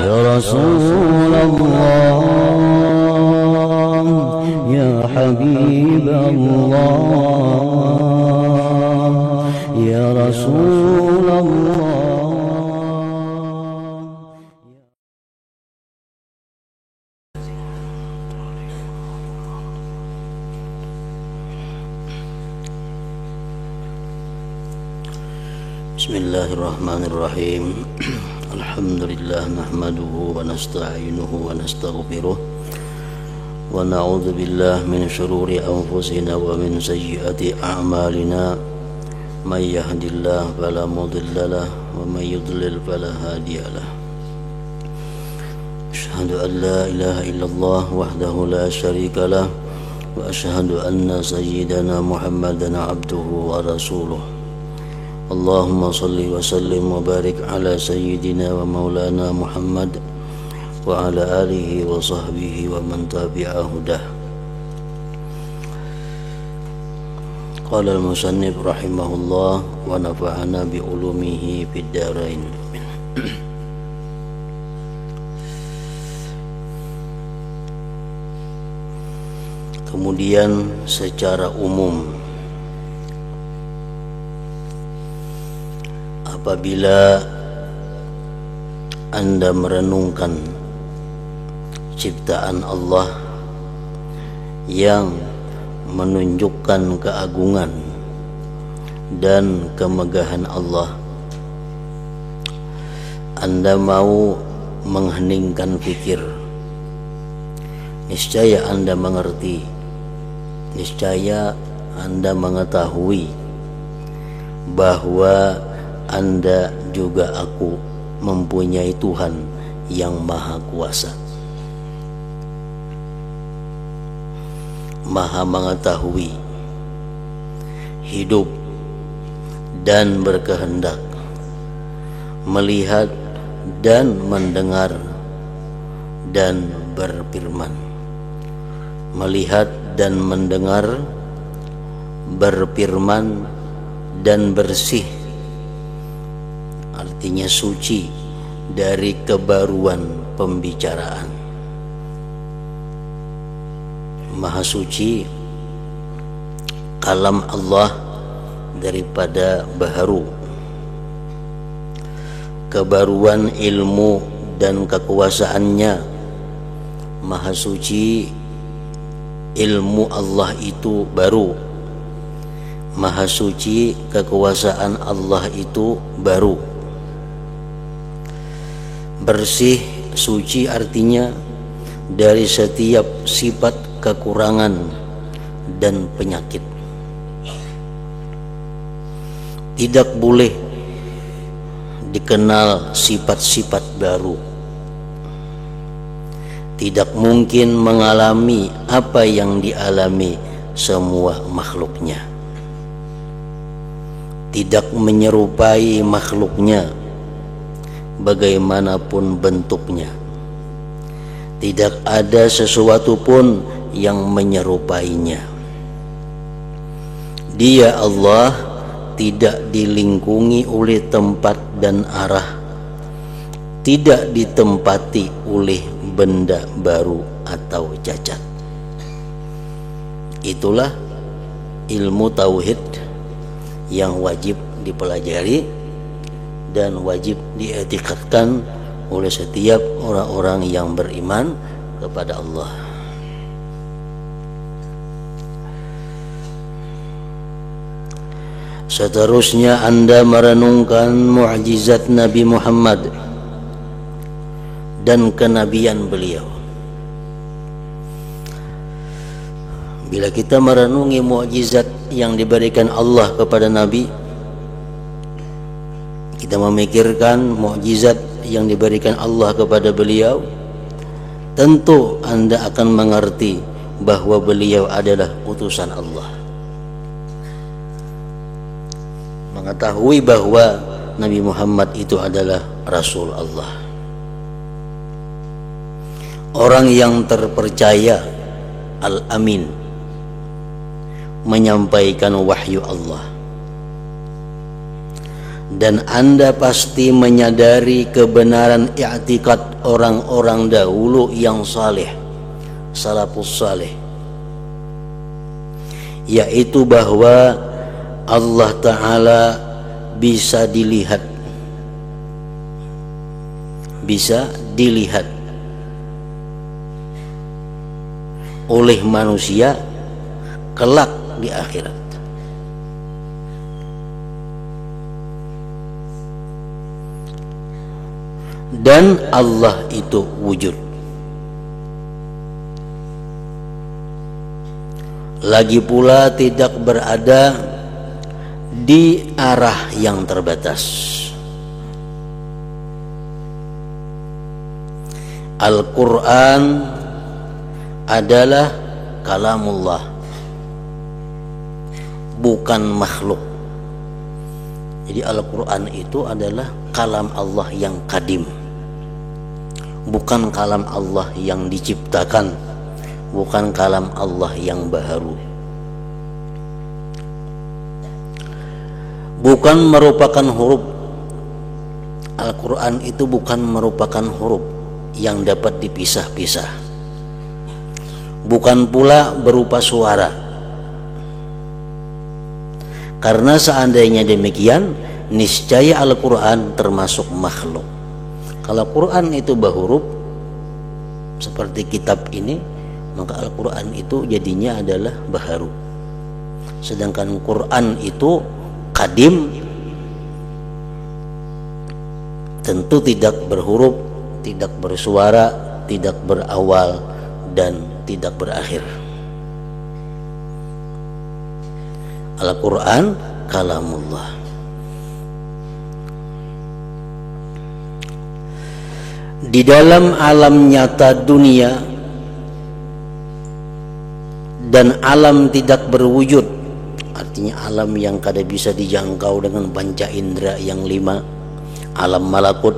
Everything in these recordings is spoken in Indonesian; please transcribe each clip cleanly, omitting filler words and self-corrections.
يا رسول الله يا حبيب الله يا رسول الله. Bismillahirrahmanirrahim. Alhamdulillah nahmaduhu wa nasta'inuhu wa nastaghfiruh wa na'udzu billahi min shururi anfusina wa min sayyiati a'malina. May yahdihillahu fala mudilla lahu wa may yudlil fala hadiya lahu. Asyhadu an la ilaha illallah wahdahu la syarika lahu wa asyhadu anna sayyidana Muhammadan abduhu wa rasuluh. Allahumma salli wa sallim wa barik ala sayyidina wa maulana Muhammad wa ala alihi wa sahbihi wa man tabi'a hudah. Qala al-musannif rahimahullah wa nafa'ana bi ulumihi fid darain. Kemudian secara umum, apabila Anda merenungkan ciptaan Allah yang menunjukkan keagungan dan kemegahan Allah, Anda mau mengheningkan pikir, niscaya Anda mengerti, niscaya Anda mengetahui bahwa Anda juga aku mempunyai Tuhan yang Maha Kuasa, Maha mengetahui, hidup dan berkehendak, melihat dan mendengar dan berfirman. Melihat dan mendengar, berfirman dan bersih, artinya suci dari kebaruan pembicaraan. Maha suci kalam Allah daripada baharu, kebaruan ilmu dan kekuasaannya. Maha suci, ilmu Allah itu baru. Maha suci, kekuasaan Allah itu baru. Bersih, suci artinya dari setiap sifat kekurangan dan penyakit. Tidak boleh dikenal sifat-sifat baru. Tidak mungkin mengalami apa yang dialami semua makhluknya. Tidak menyerupai makhluknya bagaimanapun bentuknya. Tidak ada sesuatu pun yang menyerupainya. Dia Allah tidak dilingkungi oleh tempat dan arah, tidak ditempati oleh benda baru atau cacat. Itulah ilmu tauhid yang wajib dipelajari dan wajib dietikadkan oleh setiap orang-orang yang beriman kepada Allah. Seterusnya Anda merenungkan mukjizat Nabi Muhammad dan kenabian beliau. Bila kita merenungi mukjizat yang diberikan Allah kepada Nabi, kita memikirkan mukjizat yang diberikan Allah kepada beliau, tentu Anda akan mengerti bahwa beliau adalah utusan Allah. Mengetahui bahwa Nabi Muhammad itu adalah Rasul Allah, orang yang terpercaya, Al-Amin, menyampaikan wahyu Allah. Dan Anda pasti menyadari kebenaran i'tikad orang-orang dahulu yang saleh, salafus saleh, yaitu bahwa Allah Ta'ala bisa dilihat, oleh manusia kelak di akhirat. Dan Allah itu wujud. Lagi pula tidak berada di arah yang terbatas. Al-Quran adalah kalamullah, bukan makhluk. Jadi Al-Quran itu adalah kalam Allah yang kadim, bukan kalam Allah yang diciptakan, bukan kalam Allah yang baharu. Bukan merupakan huruf. Al-Quran itu bukan merupakan huruf yang dapat dipisah-pisah. Bukan pula berupa suara. Karena seandainya demikian, niscaya Al-Quran termasuk makhluk. Kalau Quran itu bahuruf seperti kitab ini, maka Al-Quran itu jadinya adalah baharu. Sedangkan Quran itu kadim, tentu tidak berhuruf, tidak bersuara, tidak berawal, dan tidak berakhir. Al-Quran kalamullah. Di dalam alam nyata dunia dan alam tidak berwujud, artinya alam yang kada bisa dijangkau dengan panca indera yang 5, alam malakut,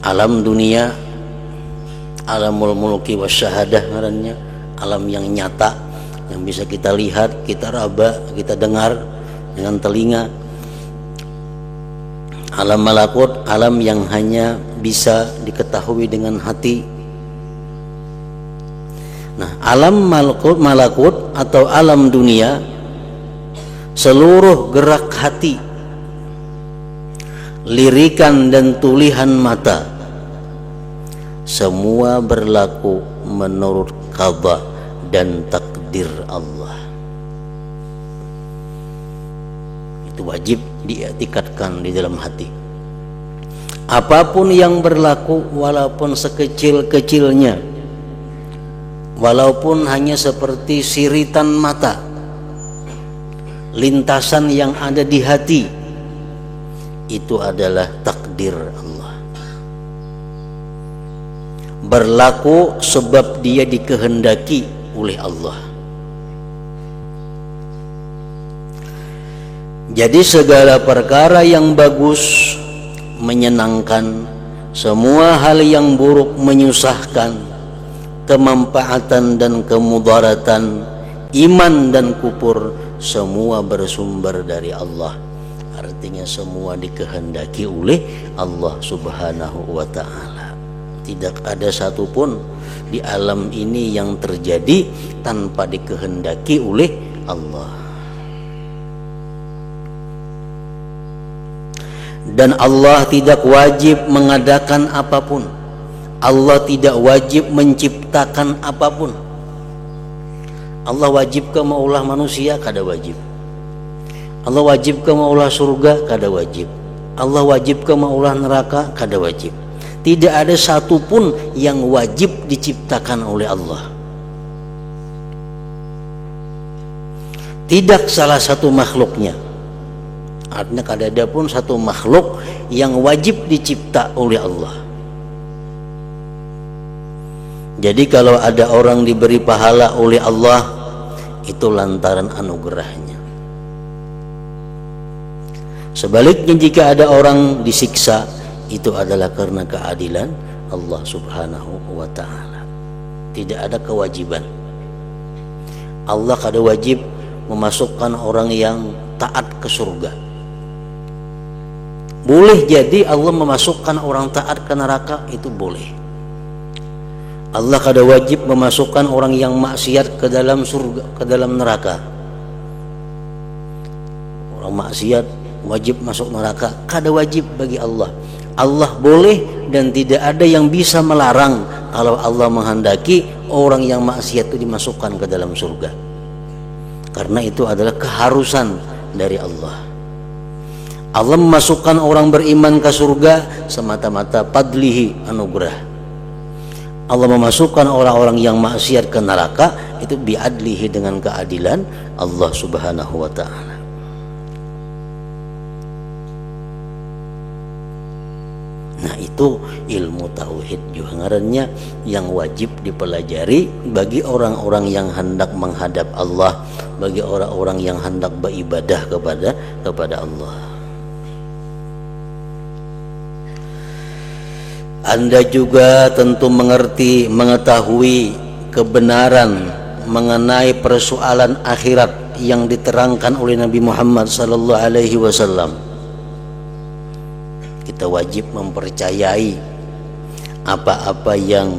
alam dunia, alamul mulki wasyahadah ngarannya, alam yang nyata yang bisa kita lihat, kita raba, kita dengar dengan telinga. Alam malakut, alam yang hanya bisa diketahui dengan hati. Nah, alam malakut atau alam dunia, seluruh gerak hati, lirikan dan tulihan mata, semua berlaku menurut qada dan takdir Allah. Itu wajib diiktikadkan di dalam hati. Apapun yang berlaku, walaupun sekecil-kecilnya, walaupun hanya seperti siritan mata, lintasan yang ada di hati, itu adalah takdir Allah. Berlaku sebab dia dikehendaki oleh Allah. Jadi segala perkara yang bagus menyenangkan, semua hal yang buruk menyusahkan, kemanfaatan dan kemudaratan, iman dan kufur, semua bersumber dari Allah. Artinya semua dikehendaki oleh Allah Subhanahu wa ta'ala. Tidak ada satupun di alam ini yang terjadi tanpa dikehendaki oleh Allah. Dan Allah tidak wajib mengadakan apapun. Allah tidak wajib menciptakan apapun. Allah wajib ke maulah manusia, kada wajib. Allah wajib ke maulah surga, kada wajib. Allah wajib ke maulah neraka, kada wajib. Tidak ada satupun yang wajib diciptakan oleh Allah. Tidak salah satu makhluknya. Artinya kada ada pun satu makhluk yang wajib dicipta oleh Allah. Jadi kalau ada orang diberi pahala oleh Allah, itu lantaran anugerahnya. Sebaliknya jika ada orang disiksa, itu adalah karena keadilan Allah Subhanahu wa ta'ala. Tidak ada kewajiban. Allah kada wajib memasukkan orang yang taat ke surga. Boleh jadi Allah memasukkan orang taat ke neraka, itu boleh. Allah kada wajib memasukkan orang yang maksiat ke dalam surga, ke dalam neraka. Orang maksiat wajib masuk neraka, kada wajib bagi Allah. Allah boleh dan tidak ada yang bisa melarang kalau Allah menghendaki orang yang maksiat itu dimasukkan ke dalam surga. Karena itu adalah keharusan dari Allah. Allah memasukkan orang beriman ke surga semata-mata fadlihi, anugerah. Allah memasukkan orang-orang yang maksiat ke neraka itu biadlihi, dengan keadilan Allah Subhanahu wa ta'ala. Nah, itu ilmu tauhid juga ngarannya yang wajib dipelajari bagi orang-orang yang hendak menghadap Allah, bagi orang-orang yang hendak beribadah kepada Allah. Anda juga tentu mengetahui kebenaran mengenai persoalan akhirat yang diterangkan oleh Nabi Muhammad sallallahu alaihi wasallam. Kita wajib mempercayai apa-apa yang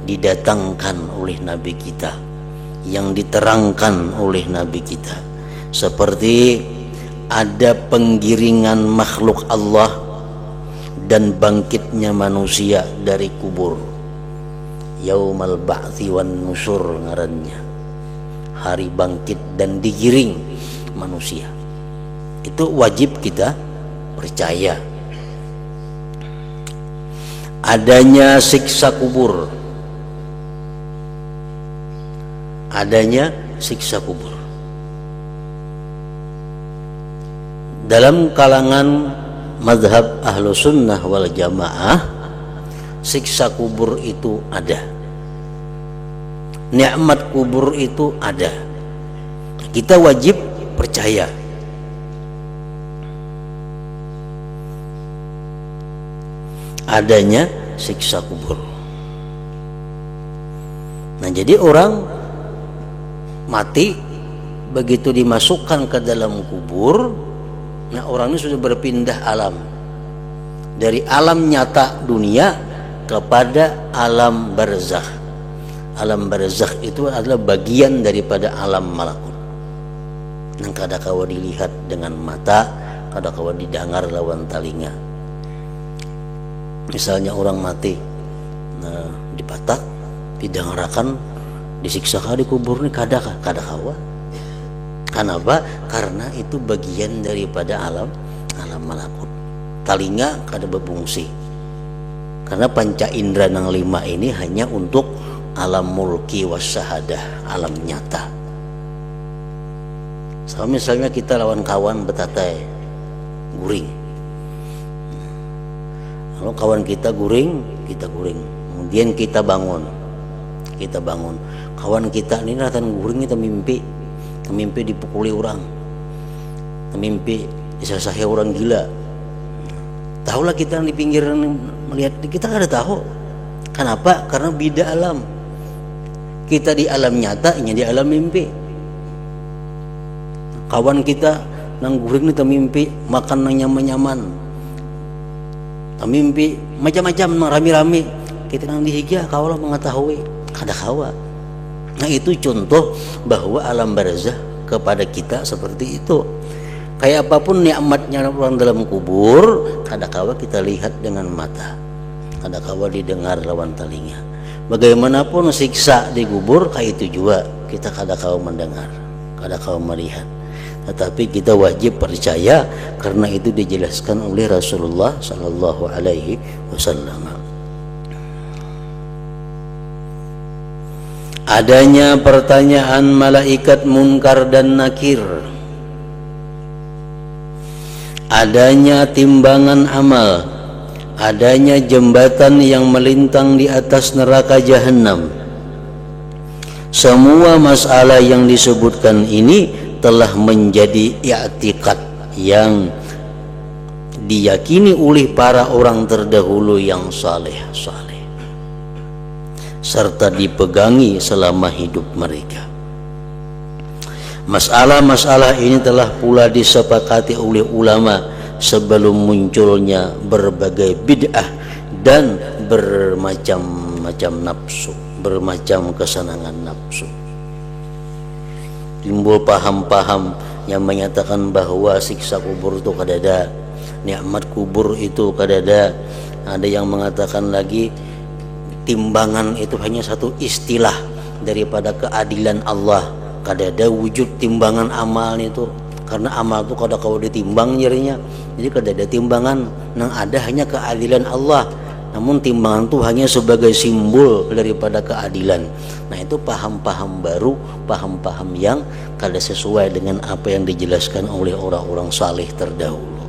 didatangkan oleh Nabi kita, yang diterangkan oleh Nabi kita, seperti ada penggiringan makhluk Allah dan bangkitnya manusia dari kubur. Yaumal ba'thi wan nusyur ngarannya, hari bangkit dan digiring manusia. Itu wajib kita percaya. Adanya siksa kubur, adanya siksa kubur. Dalam kalangan mazhab ahlu sunnah wal jamaah, siksa kubur itu ada, nikmat kubur itu ada. Kita wajib percaya. Adanya siksa kubur. Nah, jadi orang mati begitu dimasukkan ke dalam kubur, nah orang ini sudah berpindah alam dari alam nyata dunia kepada alam barzakh. Alam barzakh itu adalah bagian daripada alam malakut. Yang kadakawa dilihat dengan mata, kadakawa didengar lawan telinga. Misalnya orang mati, nah, dipatak, didengarakan, disiksa di kubur ini kadakawa. Kenapa? Karena itu bagian daripada alam malakut. Telinga kada berfungsi. Karena panca indera nang 5 ini hanya untuk alam mulki wasyahadah, alam nyata. So, misalnya kita lawan kawan betatai guring. Kalau kawan kita guring, kemudian kita bangun. Kawan kita ini datang guring, kita mimpi dipukuli orang, mimpi disasahi orang gila. Tahulah kita di pinggiran melihat, kita nggak ada tahu. Kenapa? Karena beda alam. Kita di alam nyata, ini di alam mimpi. Kawan kita nang guring kita mimpi makan nang nyaman-nyaman, mimpi macam-macam rami-rami, kita nang dihiga kaulah mengetahui kada kawa. Nah, itu contoh bahwa alam barzakh kepada kita seperti itu. Kayak apapun nikmatnya orang dalam kubur, kada kawa kita lihat dengan mata, kada kawa didengar lawan telinga. Bagaimanapun siksa di kubur, kayak itu juga kita kada kawa mendengar, kada kawa melihat. Tetapi kita wajib percaya karena itu dijelaskan oleh Rasulullah sallallahu alaihi wasallam. Adanya pertanyaan malaikat munkar dan nakir. Adanya timbangan amal. Adanya jembatan yang melintang di atas neraka jahanam. Semua masalah yang disebutkan ini telah menjadi i'tiqad yang diyakini oleh para orang terdahulu yang saleh serta dipegangi selama hidup mereka. Masalah-masalah ini telah pula disepakati oleh ulama sebelum munculnya berbagai bid'ah dan bermacam-macam nafsu, bermacam kesenangan nafsu. Timbul paham-paham yang menyatakan bahwa siksa kubur itu kadada, nikmat kubur itu kadada. Ada yang mengatakan lagi timbangan itu hanya satu istilah daripada keadilan Allah. Kadada wujud timbangan amal itu, karena amal itu kada kau ditimbang jadinya. Jadi kadada timbangan, yang ada hanya keadilan Allah. Namun timbangan itu hanya sebagai simbol daripada keadilan. Nah, itu paham-paham baru, paham-paham yang kada sesuai dengan apa yang dijelaskan oleh orang-orang saleh terdahulu.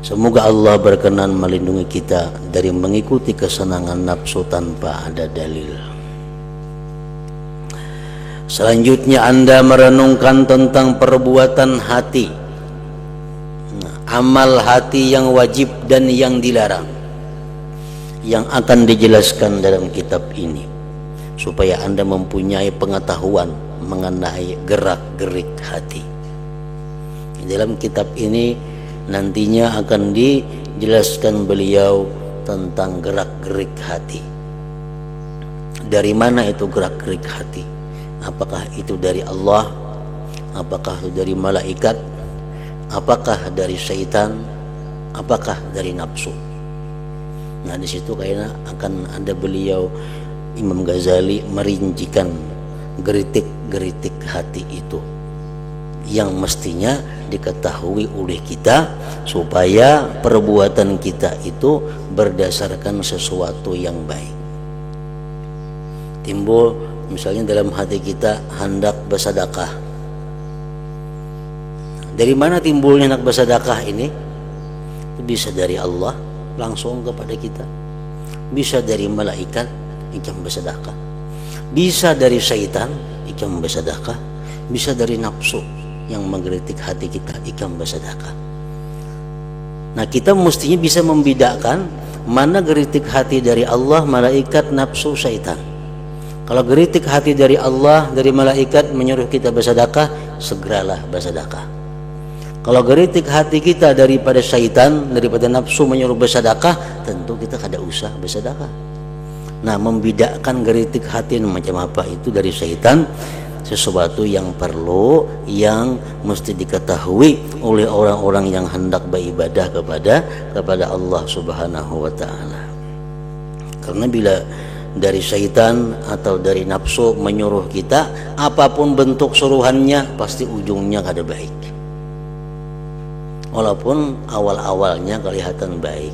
Semoga Allah berkenan melindungi kita dari mengikuti kesenangan nafsu tanpa ada dalil. Selanjutnya Anda merenungkan tentang perbuatan hati, amal hati yang wajib dan yang dilarang, yang akan dijelaskan dalam kitab ini, supaya Anda mempunyai pengetahuan mengenai gerak-gerik hati. Dalam kitab ini nantinya akan dijelaskan beliau tentang gerak-gerik hati. Dari mana itu gerak-gerik hati? Apakah itu dari Allah? Apakah itu dari malaikat? Apakah dari syaitan? Apakah dari nafsu? Nah, di situ kayaknya akan ada beliau Imam Ghazali merincikan geritik-geritik hati itu yang mestinya diketahui oleh kita supaya perbuatan kita itu berdasarkan sesuatu yang baik. Timbul misalnya dalam hati kita hendak bersedekah. Dari mana timbulnya hendak bersedekah ini? Bisa dari Allah langsung kepada kita, bisa dari malaikat ikam bersedekah, bisa dari syaitan ikam bersedekah, bisa dari nafsu yang menggelitik hati kita ikam bersedekah. Nah, kita mestinya bisa membedakan mana geritik hati dari Allah, malaikat, nafsu, syaitan. Kalau geritik hati dari Allah, dari malaikat menyuruh kita bersedekah, segeralah bersedekah. Kalau geritik hati kita daripada syaitan, daripada nafsu menyuruh bersedekah, tentu kita kada usah bersedekah. Nah, membedakan geritik hati macam apa itu dari syaitan, sesuatu yang perlu, yang mesti diketahui oleh orang-orang yang hendak beribadah kepada Allah Subhanahu wa taala. Karena bila dari syaitan atau dari nafsu menyuruh kita, apapun bentuk suruhannya pasti ujungnya kada baik. Walaupun awal-awalnya kelihatan baik.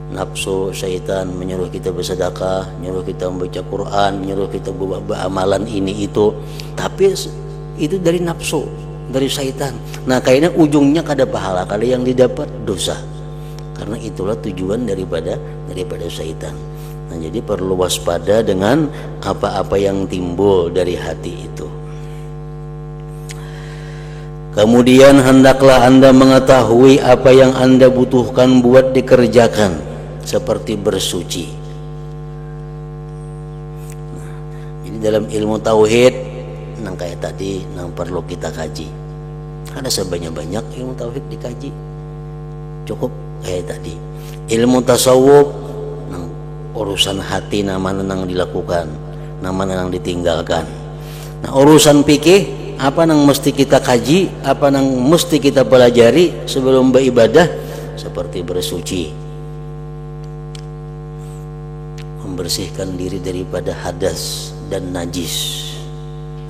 Nafsu syaitan menyuruh kita bersedekah, menyuruh kita membaca Quran, menyuruh kita buat amalan ini itu, tapi itu dari nafsu, dari syaitan. Nah, kayaknya ujungnya kada pahala, kada yang didapat dosa. Karena itulah tujuan daripada syaitan. Nah, jadi perlu waspada dengan apa-apa yang timbul dari hati itu. Kemudian hendaklah Anda mengetahui apa yang Anda butuhkan buat dikerjakan, seperti bersuci. Nah, jadi dalam ilmu tauhid nang kayak tadi nang perlu kita kaji. Ada sebanyak-banyak ilmu tauhid dikaji. Cukup kayak tadi. Ilmu tasawuf nang urusan hati namanya nang dilakukan, namanya nang ditinggalkan. Nah, urusan fikih apa yang mesti kita kaji, apa yang mesti kita pelajari sebelum beribadah, seperti bersuci, membersihkan diri daripada hadas dan najis.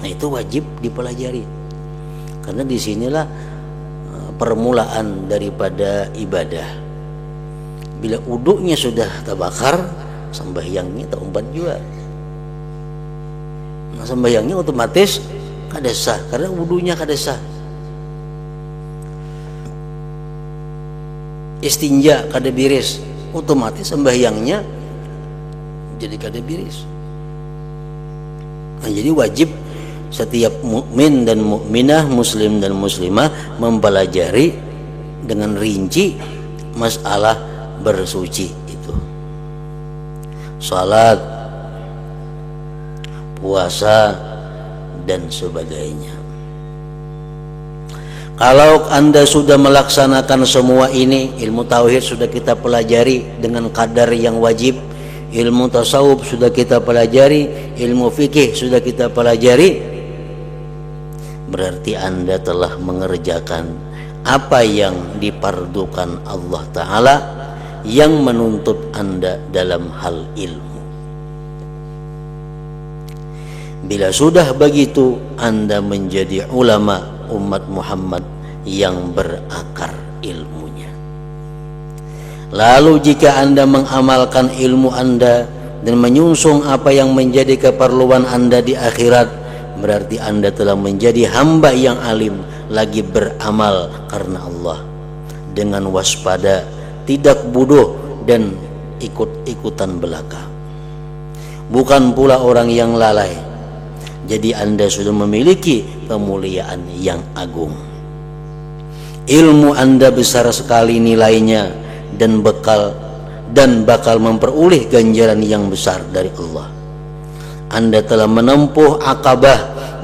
Nah, itu wajib dipelajari, karena disinilah permulaan daripada ibadah. Bila uduknya sudah terbakar, sembahyangnya terumpat juga. Nah, sembahyangnya otomatis kada sah, karena wudunya kada sah. Istinja kada biris, otomatis sembahyangnya jadi kada biris. Nah, jadi wajib setiap mukmin dan mukminah, muslim dan muslimah mempelajari dengan rinci masalah bersuci itu. Salat, puasa, dan sebagainya. Kalau Anda sudah melaksanakan semua ini, ilmu tauhid sudah kita pelajari dengan kadar yang wajib, ilmu tasawuf sudah kita pelajari, ilmu fikih sudah kita pelajari, berarti Anda telah mengerjakan apa yang dipardukan Allah Ta'ala yang menuntut Anda dalam hal ilmu. Bila sudah begitu, Anda menjadi ulama umat Muhammad yang berakar ilmunya. Lalu jika Anda mengamalkan ilmu Anda dan menyungsung apa yang menjadi keperluan Anda di akhirat, berarti Anda telah menjadi hamba yang alim, lagi beramal karena Allah, dengan waspada, tidak bodoh dan ikut-ikutan belaka. Bukan pula orang yang lalai. Jadi Anda sudah memiliki kemuliaan yang agung. Ilmu Anda besar sekali nilainya dan bakal memperoleh ganjaran yang besar dari Allah. Anda telah menempuh akabah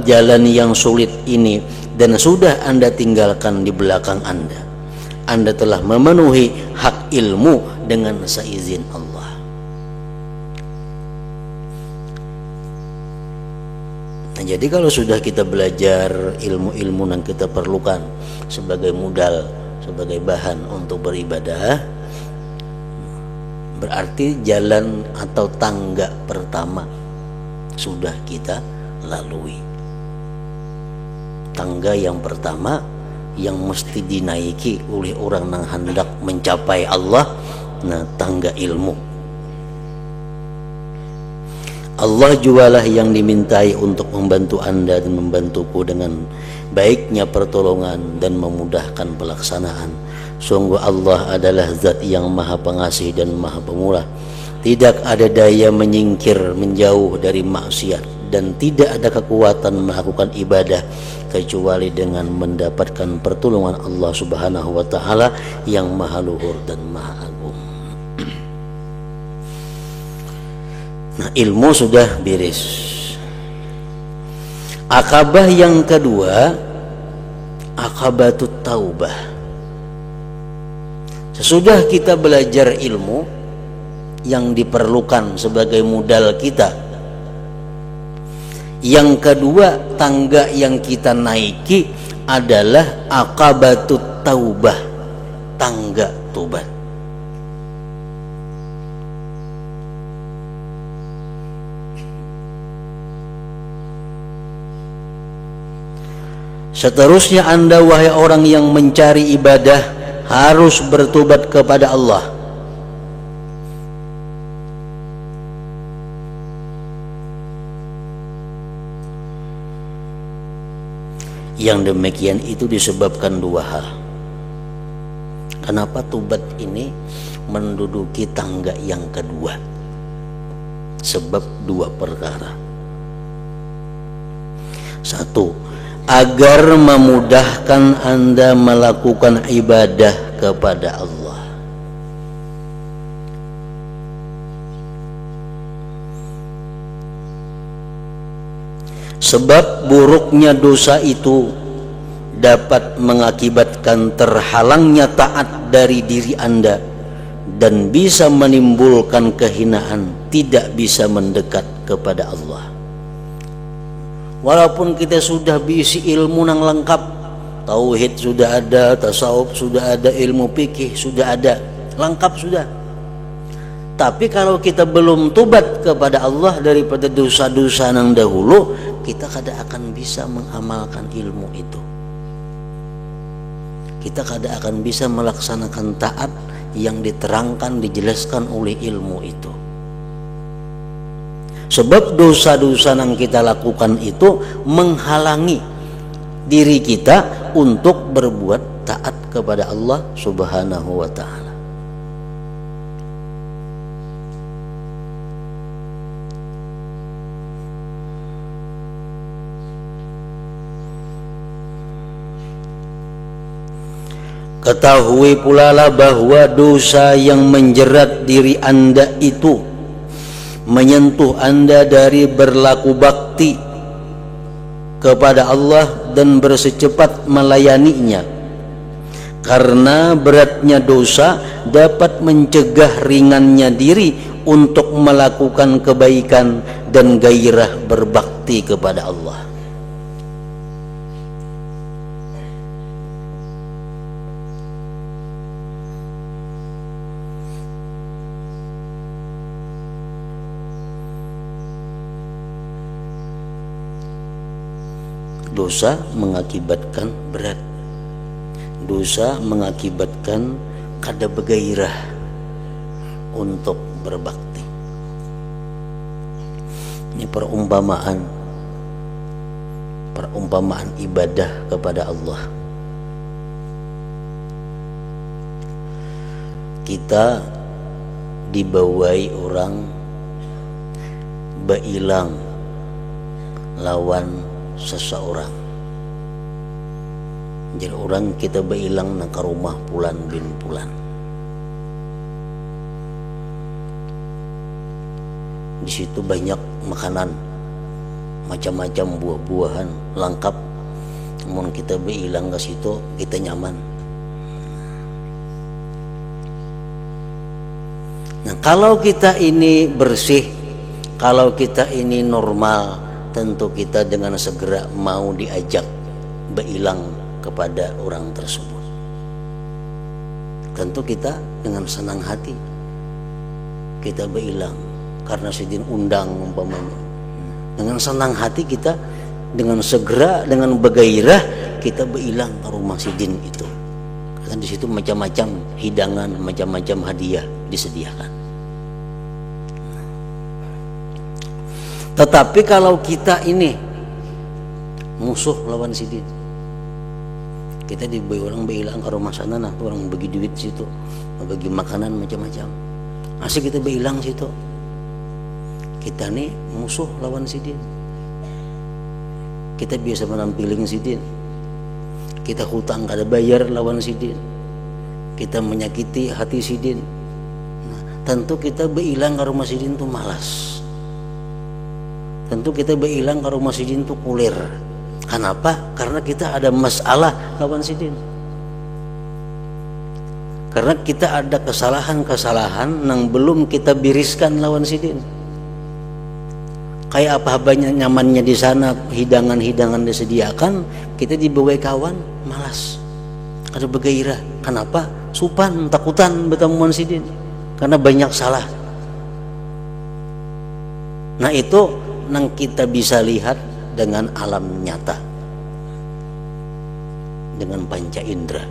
jalan yang sulit ini dan sudah Anda tinggalkan di belakang Anda. Anda telah memenuhi hak ilmu dengan seizin Allah. Nah, jadi kalau sudah kita belajar ilmu-ilmu yang kita perlukan sebagai modal, sebagai bahan untuk beribadah, berarti jalan atau tangga pertama sudah kita lalui. Tangga yang pertama yang mesti dinaiki oleh orang yang hendak mencapai Allah, nah tangga ilmu. Allah jualah yang dimintai untuk membantu Anda dan membantuku dengan baiknya pertolongan dan memudahkan pelaksanaan. Sungguh Allah adalah zat yang maha pengasih dan maha pemurah. Tidak ada daya menyingkir menjauh dari maksiat, dan tidak ada kekuatan melakukan ibadah kecuali dengan mendapatkan pertolongan Allah Subhanahu wa Ta'ala yang maha luhur dan maha agung. Nah, ilmu sudah beres. Akabah yang kedua, akabatut taubah. Sesudah kita belajar ilmu yang diperlukan sebagai modal kita, yang kedua tangga yang kita naiki adalah akabatut taubah, tangga tobat. Seterusnya Anda, wahai orang yang mencari ibadah, harus bertobat kepada Allah. Yang demikian itu disebabkan dua hal. Kenapa tobat ini menduduki tangga yang kedua? Sebab dua perkara. Satu, agar memudahkan Anda melakukan ibadah kepada Allah. Sebab buruknya dosa itu dapat mengakibatkan terhalangnya taat dari diri Anda dan bisa menimbulkan kehinaan, tidak bisa mendekat kepada Allah. Walaupun kita sudah berisi ilmu yang lengkap, tauhid sudah ada, tasawuf sudah ada, ilmu fikih sudah ada, lengkap sudah. Tapi kalau kita belum tobat kepada Allah daripada dosa-dosa yang dahulu, kita kada akan bisa mengamalkan ilmu itu. Kita kada akan bisa melaksanakan taat yang diterangkan, dijelaskan oleh ilmu itu. Sebab dosa-dosa yang kita lakukan itu menghalangi diri kita untuk berbuat taat kepada Allah Subhanahu wa Ta'ala. Ketahui pula lah bahwa dosa yang menjerat diri Anda itu menyentuh Anda dari berlaku bakti berbakti kepada Allah dan bersecepat melayaninya, karena beratnya dosa dapat mencegah ringannya diri untuk melakukan kebaikan dan gairah berbakti kepada Allah. Dosa mengakibatkan berat, dosa mengakibatkan kada bergairah untuk berbakti. Ini perumpamaan ibadah kepada Allah. Kita dibawai orang beilang lawan seseorang. Jadi orang kita beilang nak ke rumah Pulan bin Pulan. Di situ banyak makanan, macam-macam buah-buahan lengkap. Mun kita beilang ke situ kita nyaman. Nah, kalau kita ini bersih, kalau kita ini normal, tentu kita dengan segera mau diajak beilang kepada orang tersebut. Tentu kita dengan senang hati kita beilang, karena sidin undang umpamanya. Dengan senang hati kita dengan segera, dengan bergairah kita beilang ke rumah sidin itu. Karena di situ macam-macam hidangan, macam-macam hadiah disediakan. Tetapi kalau kita ini musuh lawan sidin, kita diberi orang beilang ke rumah sana, nah orang bagi duit situ, bagi makanan macam-macam, asik kita beilang situ. Kita nih musuh lawan sidin, kita biasa menampilin sidin, kita hutang kada bayar lawan sidin, kita menyakiti hati sidin. Nah, tentu kita beilang ke rumah sidin tuh malas. Tentu kita beilang ke rumah sidin itu kulir. Kenapa? Karena kita ada masalah lawan sidin. Karena kita ada kesalahan-kesalahan yang belum kita biriskan lawan sidin. Kayak apa banyak nyamannya di sana, hidangan-hidangan disediakan, kita dibawa kawan malas, ada bergairah. Kenapa? Supan, takutan bertemuan sidin karena banyak salah. Nah itu yang kita bisa lihat dengan alam nyata, dengan panca indera.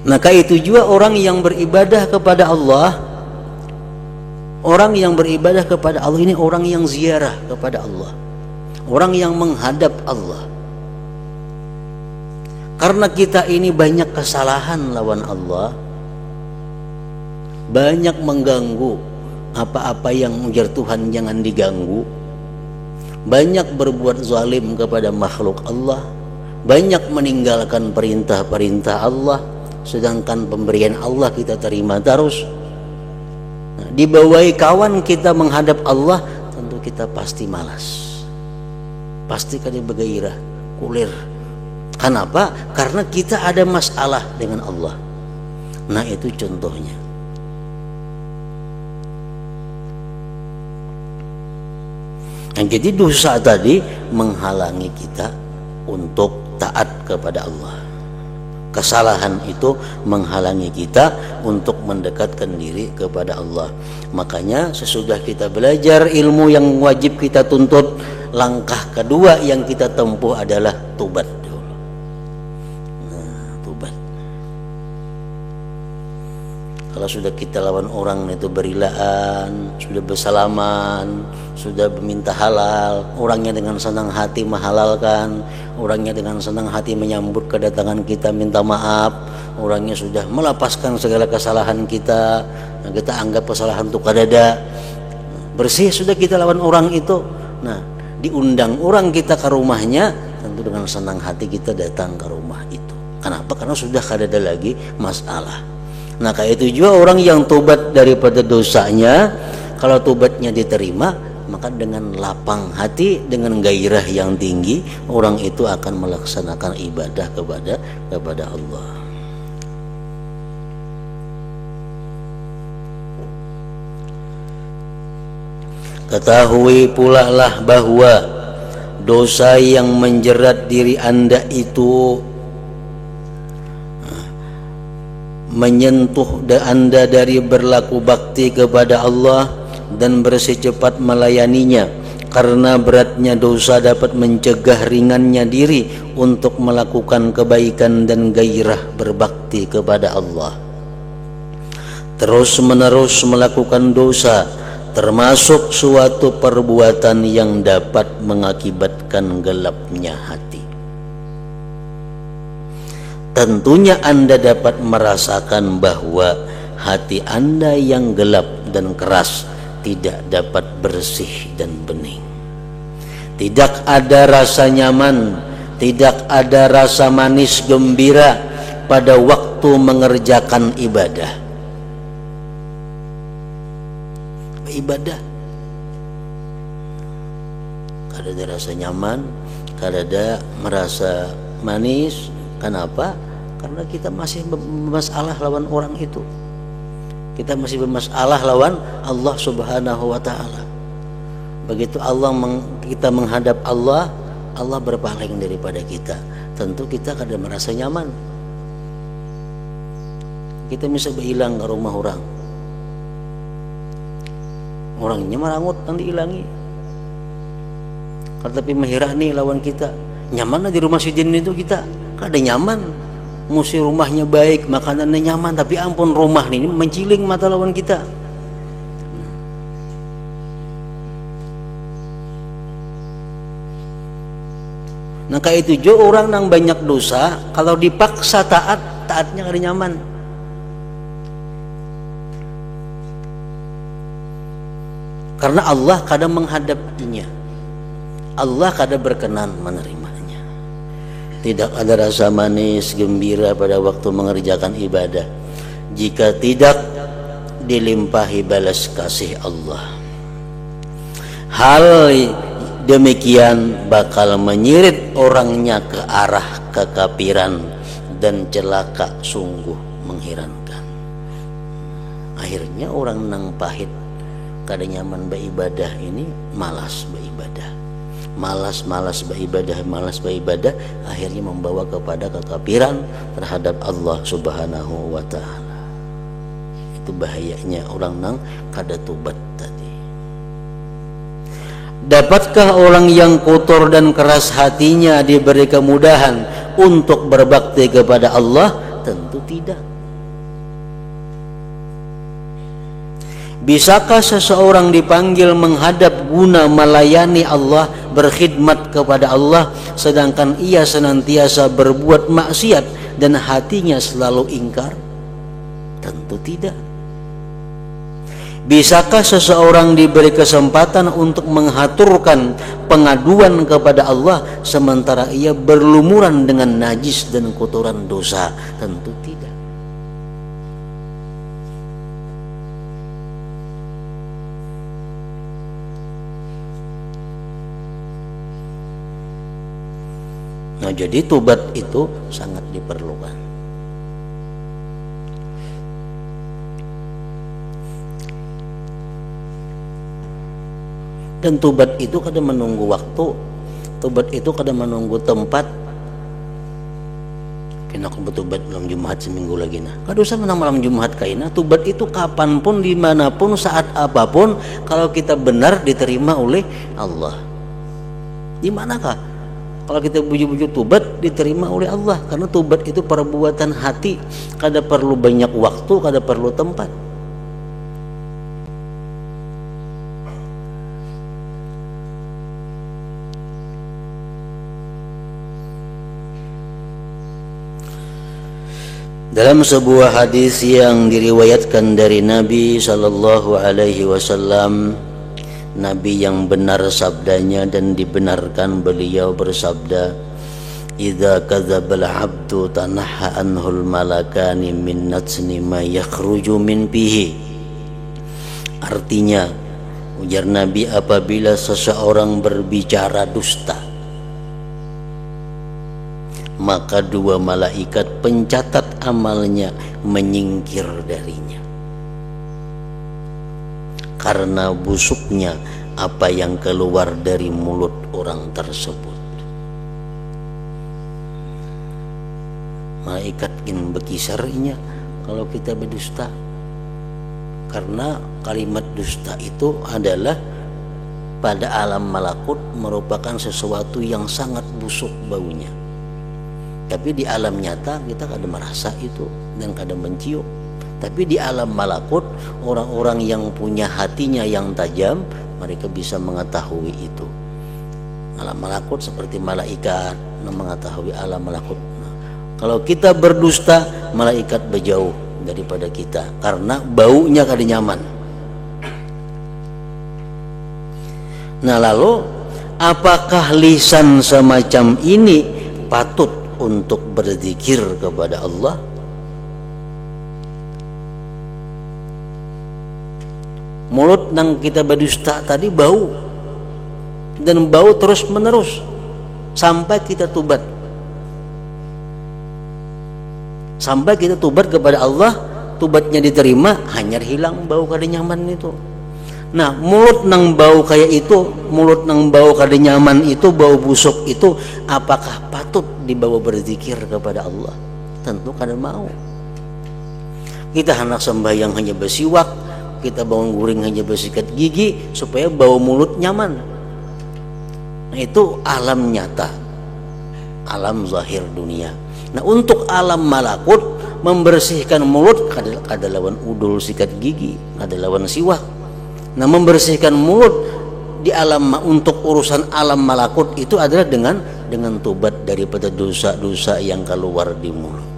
Maka itu juga orang yang beribadah kepada Allah. Orang yang beribadah kepada Allah ini orang yang ziarah kepada Allah, orang yang menghadap Allah. Karena kita ini banyak kesalahan lawan Allah, banyak mengganggu apa-apa yang ujar Tuhan jangan diganggu, banyak berbuat zalim kepada makhluk Allah, banyak meninggalkan perintah-perintah Allah, sedangkan pemberian Allah kita terima terus. Nah, dibawai kawan kita menghadap Allah, tentu kita pasti malas, pasti kada bergairah, kulir. Kenapa? Karena kita ada masalah dengan Allah. Nah itu contohnya. Jadi dosa tadi menghalangi kita untuk taat kepada Allah. Kesalahan itu menghalangi kita untuk mendekatkan diri kepada Allah. Makanya sesudah kita belajar ilmu yang wajib kita tuntut, langkah kedua yang kita tempuh adalah tobat dulu. Nah, tobat. Kalau sudah kita lawan orang itu berilaan, sudah bersalaman, sudah meminta halal, orangnya dengan senang hati menghalalkan, orangnya dengan senang hati menyambut kedatangan kita, minta maaf, orangnya sudah melepaskan segala kesalahan kita, kita anggap kesalahan itu kadada, bersih sudah kita lawan orang itu. Nah, diundang orang kita ke rumahnya, tentu dengan senang hati kita datang ke rumah itu. Kenapa? Karena sudah kadada lagi masalah. Nah, kayak itu juga orang yang tobat daripada dosanya, kalau tobatnya diterima, maka dengan lapang hati, dengan gairah yang tinggi, orang itu akan melaksanakan ibadah kepada Allah. Ketahui pula lah bahwa dosa yang menjerat diri Anda itu menyentuh Anda dari berlaku bakti kepada Allah dan bersecepat melayaninya, karena beratnya dosa dapat mencegah ringannya diri untuk melakukan kebaikan dan gairah berbakti kepada Allah. Terus menerus melakukan dosa termasuk suatu perbuatan yang dapat mengakibatkan gelapnya hati. Tentunya Anda dapat merasakan bahwa hati Anda yang gelap dan keras tidak dapat bersih dan bening. Tidak ada rasa nyaman, tidak ada rasa manis gembira pada waktu mengerjakan ibadah. Kada ada rasa nyaman, kada ada merasa manis. Kenapa? Karena kita masih bermasalah lawan orang itu. Kita masih bermasalah lawan Allah Subhanahu wa Ta'ala. Begitu kita menghadap Allah, Allah berpaling daripada kita. Tentu kita kada merasa nyaman. Kita bisa berhilang ke rumah orang. Orangnya merangut nanti hilangi. Tapi mahirani lawan kita. Nyaman di rumah si jin itu kita. Kada nyaman. Musi rumahnya baik, makanannya nyaman, tapi ampun rumah ini menciling mata lawan kita. Nah kayak itu jo orang yang banyak dosa, kalau dipaksa taatnya kada nyaman. Karena Allah kada menghadapinya, Allah kada berkenan menerimanya. Tidak ada rasa manis gembira pada waktu mengerjakan ibadah jika tidak dilimpahi balas kasih Allah. Hal demikian bakal menyirit orangnya ke arah kekafiran dan celaka sungguh mengherankan. Akhirnya orang nang pahit kada nyaman beribadah ini malas beribadah. Malas beribadah akhirnya membawa kepada kekafiran terhadap Allah Subhanahu wa Ta'ala. Itu bahayanya orang nang kada tobat tadi. Dapatkah orang yang kotor dan keras hatinya diberi kemudahan untuk berbakti kepada Allah? Tentu tidak. Bisakah seseorang dipanggil menghadap guna melayani Allah, berkhidmat kepada Allah, sedangkan ia senantiasa berbuat maksiat dan hatinya selalu ingkar? Tentu tidak. Bisakah seseorang diberi kesempatan untuk menghaturkan pengaduan kepada Allah sementara ia berlumuran dengan najis dan kotoran dosa? Tentu tidak. Nah, jadi tobat itu sangat diperlukan. Dan tobat itu kada menunggu waktu, tobat itu kada menunggu tempat. Kena aku bertobat malam Jumat seminggu lagi nah. Kada usah menang malam Jumat kaina. Tobat itu kapanpun, dimanapun, saat apapun, kalau kita benar diterima oleh Allah. Di manakah? Kalau kita bujuk-bujuk tobat diterima oleh Allah, karena tobat itu perbuatan hati, kada perlu banyak waktu, kada perlu tempat. Dalam sebuah hadis yang diriwayatkan dari Nabi sallallahu alaihi wasallam, Nabi yang benar sabdanya dan dibenarkan, beliau bersabda, "Idza kadzdzabal 'abdu tanaha anhul malakani min natsni ma yakhruju min fihi." Artinya, Ujar Nabi, apabila seseorang berbicara dusta, maka dua malaikat pencatat amalnya menyingkir darinya, karena busuknya apa yang keluar dari mulut orang tersebut. Malaikat ingin berkisarnya kalau kita berdusta, karena kalimat dusta itu adalah pada alam malakut merupakan sesuatu yang sangat busuk baunya. Tapi di alam nyata kita kadang merasa itu dan kadang mencium. Tapi di alam malakut, orang-orang yang punya hatinya yang tajam, mereka bisa mengetahui itu. Alam malakut seperti malaikat mengetahui alam malakut. Nah, kalau kita berdusta, malaikat berjauh daripada kita karena baunya kada nyaman. Nah, lalu apakah lisan semacam ini patut untuk berzikir kepada Allah? Mulut yang kita berdusta tadi bau, dan bau terus menerus sampai kita tobat. Sampai kita tobat kepada Allah, tobatnya diterima, hanya hilang bau kada nyaman itu. Nah, mulut nang bau kayak itu, mulut nang bau kada nyaman itu, bau busuk itu, apakah patut dibawa berzikir kepada Allah? Tentu kada mau. Kita hendak sembahyang hanya bersiwak, kita bangun guring hanya bersikat gigi supaya bau mulut nyaman. Nah, itu alam nyata, alam zahir dunia. Nah, untuk alam malakut, membersihkan mulut kada lawan udul sikat gigi, kada lawan siwak. Nah, membersihkan mulut di alam, untuk urusan alam malakut itu adalah dengan tobat daripada dosa-dosa yang keluar di mulut.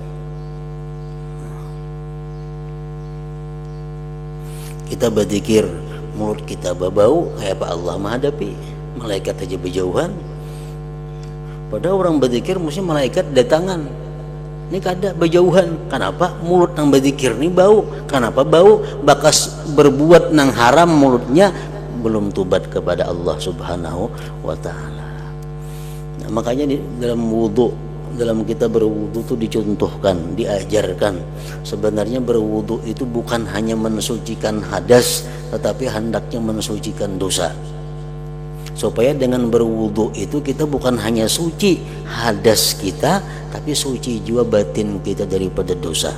Kita berzikir, mulut kita berbau, kayak apa Allah menghadapi? Malaikat aja berjauhan. Pada orang berzikir mesti malaikat datangan. Ini kada berjauhan. Kenapa? Mulut nang berzikir ini bau. Kenapa bau? Bakas berbuat nang haram mulutnya, belum tobat kepada Allah Subhanahu wa taala. Nah, makanya dalam wudu, dalam kita berwudu itu dicontohkan, diajarkan. Sebenarnya berwudu itu bukan hanya mensucikan hadas, tetapi hendaknya mensucikan dosa. Supaya dengan berwudu itu kita bukan hanya suci hadas kita, tapi suci juga batin kita daripada dosa.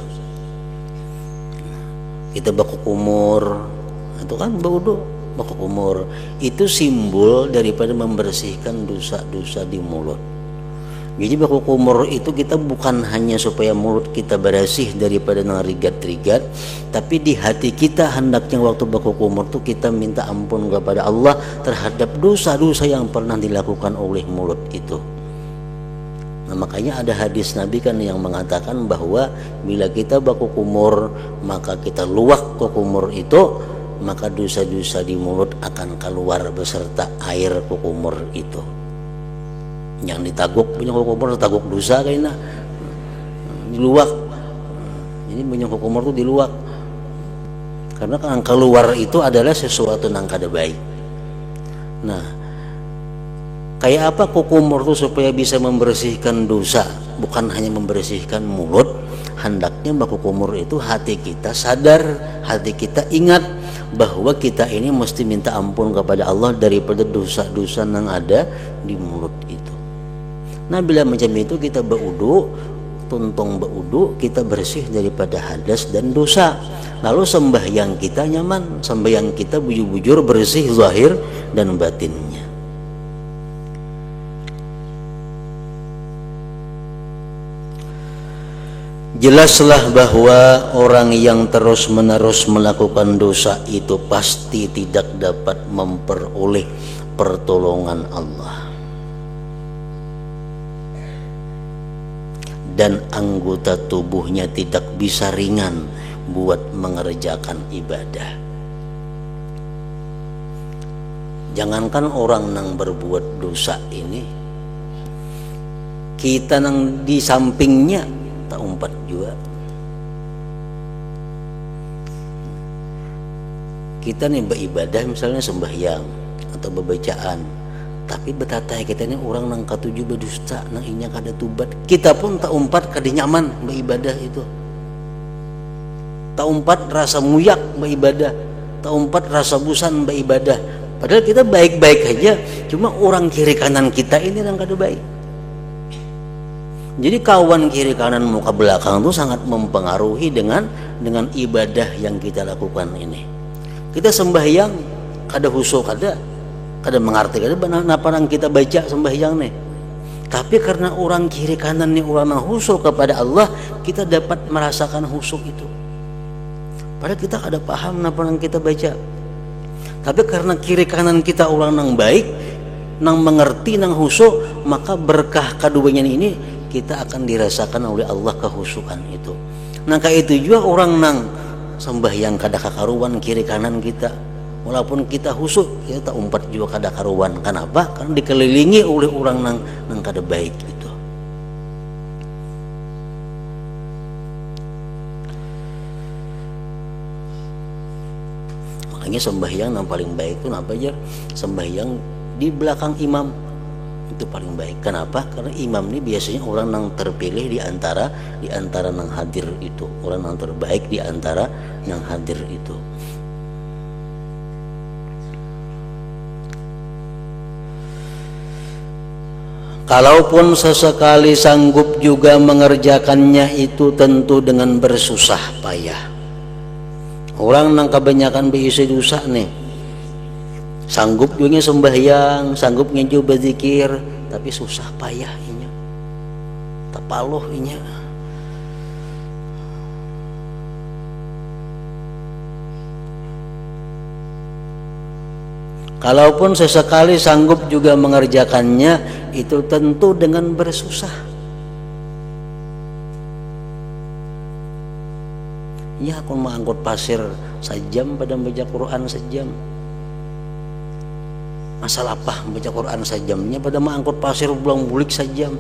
Kita bakukumur, itu kan berwudu, bakukumur itu simbol daripada membersihkan dosa-dosa di mulut. Jadi bakukumur itu kita bukan hanya supaya mulut kita bersih daripada rigat-rigat, tapi di hati kita hendaknya waktu bakukumur itu kita minta ampun kepada Allah terhadap dosa-dosa yang pernah dilakukan oleh mulut itu. Nah, makanya ada hadis Nabi kan yang mengatakan bahwa bila kita bakukumur, maka kita luak kukumur itu, maka dosa-dosa di mulut akan keluar beserta air kukumur itu. Yang ditaguk punya kukumur, taguk dosa kayaknya diluak. Ini punya kukumur itu diluak, karena yang keluar itu adalah sesuatu yang kada baik. Nah, kayak apa kukumur itu supaya bisa membersihkan dosa, bukan hanya membersihkan mulut. Hendaknya bakukumur itu hati kita sadar, hati kita ingat bahwa kita ini mesti minta ampun kepada Allah daripada dosa-dosa yang ada di mulut itu. Nah, bila macam itu kita berwudu, tuntung berwudu, kita bersih daripada hadas dan dosa. Lalu sembahyang kita nyaman, sembahyang kita bujur-bujur bersih zahir dan batinnya. Jelaslah bahwa orang yang terus-menerus melakukan dosa itu pasti tidak dapat memperoleh pertolongan Allah. Dan anggota tubuhnya tidak bisa ringan buat mengerjakan ibadah. Jangankan orang yang berbuat dosa ini, kita yang di sampingnya tak umpat juga. Kita nih beribadah misalnya sembahyang atau bebacaan, tapi betatai kita ini orang nang katuju berdusta nang inya kada tubat, kita pun tak umpat kada nyaman beribadah itu, tak umpat rasa muyak beribadah, tak umpat rasa bosan beribadah, padahal kita baik-baik aja, cuma orang kiri kanan kita ini yang kada baik. Jadi kawan kiri kanan muka belakang itu sangat mempengaruhi dengan ibadah yang kita lakukan ini. Kita sembahyang kada husuk, kada mengerti, kada apa yang kita baca sembahyang nih. Tapi karena orang kiri kanan nih orang yang husuk kepada Allah, kita dapat merasakan husuk itu. Padahal kita kada paham apa yang kita baca. Tapi karena kiri kanan kita orang yang baik, yang mengerti, yang husuk, maka berkah keduanya ini kita akan dirasakan oleh Allah kehusukan itu. Nah kayak itu juga orang nang sembahyang kada kakaruan kiri kanan kita, walaupun kita husuk kita tak umpat juga kada karuan. Kenapa? Karena dikelilingi oleh orang nang kada baik itu. Makanya sembahyang yang paling baik itu apa aja? Sembahyang di belakang imam itu paling baik. Kenapa? Karena imam ini biasanya orang yang terpilih di antara yang hadir itu, orang yang terbaik di antara yang hadir itu. Kalaupun sesekali sanggup juga mengerjakannya itu tentu dengan bersusah payah. Orang yang kebanyakan berisi dosa nih, sanggup juga sembahyang, sanggup juga berzikir, tapi susah payah inya, tapaluh inya. Kalaupun sesekali sanggup juga mengerjakannya, itu tentu dengan bersusah. Ya, aku mau angkut pasir sejam pada baca Quran sejam. Masalah apa baca Quran sejamnya pada mengangkut pasir bulang bulik sejam.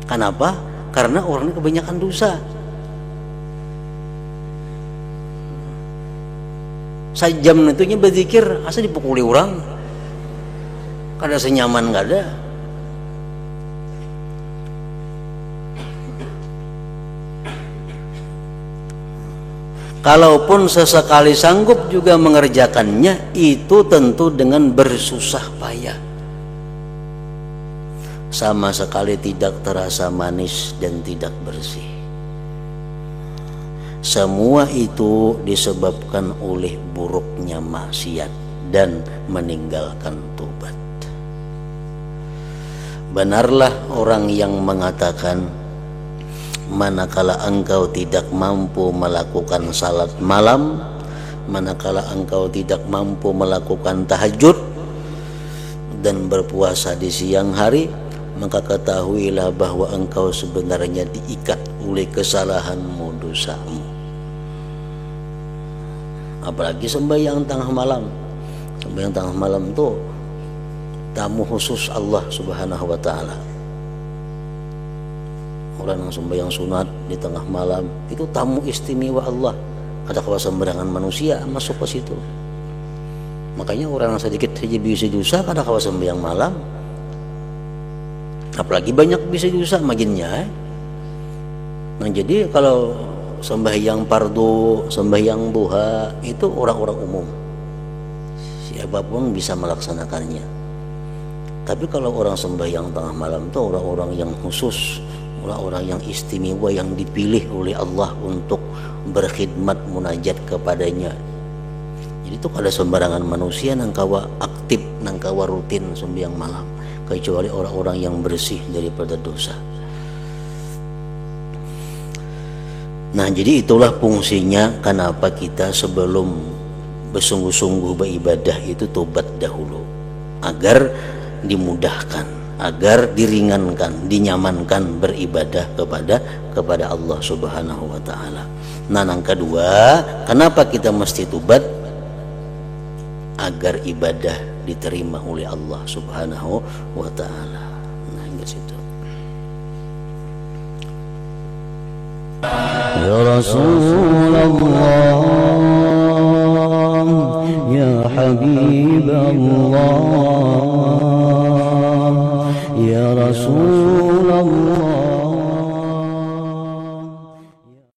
Kenapa? Karena orangnya kebanyakan dosa. Sejam itunya berzikir asa dipukuli orang. Kada senyaman kada. Kalaupun sesekali sanggup juga mengerjakannya, itu tentu dengan bersusah payah. Sama sekali tidak terasa manis dan tidak bersih. Semua itu disebabkan oleh buruknya maksiat dan meninggalkan tobat. Benarlah orang yang mengatakan, manakala engkau tidak mampu melakukan salat malam, manakala engkau tidak mampu melakukan tahajud dan berpuasa di siang hari, maka ketahuilah bahwa engkau sebenarnya diikat oleh kesalahanmu, dosamu. Apalagi sembahyang tengah malam. Sembahyang tengah malam itu tamu khusus Allah Subhanahu wa ta'ala. Orang yang sembahyang sunat di tengah malam itu tamu istimewa Allah. Ada kawasan berangan manusia masuk ke situ. Makanya orang yang sedikit saja bisa dosa kada kawasan sembahyang malam. Apalagi banyak bisa dosa makinnya. Nah jadi kalau sembahyang fardu, sembahyang duha itu orang-orang umum. Siapapun bisa melaksanakannya. Tapi kalau orang sembahyang tengah malam itu orang-orang yang khusus, orang-orang yang istimewa yang dipilih oleh Allah untuk berkhidmat munajat kepadanya. Jadi itu kada sembarangan manusia nang kawa aktif, nang kawa rutin sembahyang malam, kecuali orang-orang yang bersih daripada dosa. Nah jadi itulah fungsinya kenapa kita sebelum bersungguh-sungguh beribadah itu tobat dahulu, agar dimudahkan, agar diringankan, dinyamankan beribadah kepada Allah Subhanahu wa ta'ala. Nah yang kedua, kenapa kita mesti tobat? Agar ibadah diterima oleh Allah Subhanahu wa ta'ala. Nah hingga situ. Ya Rasulullah, رسول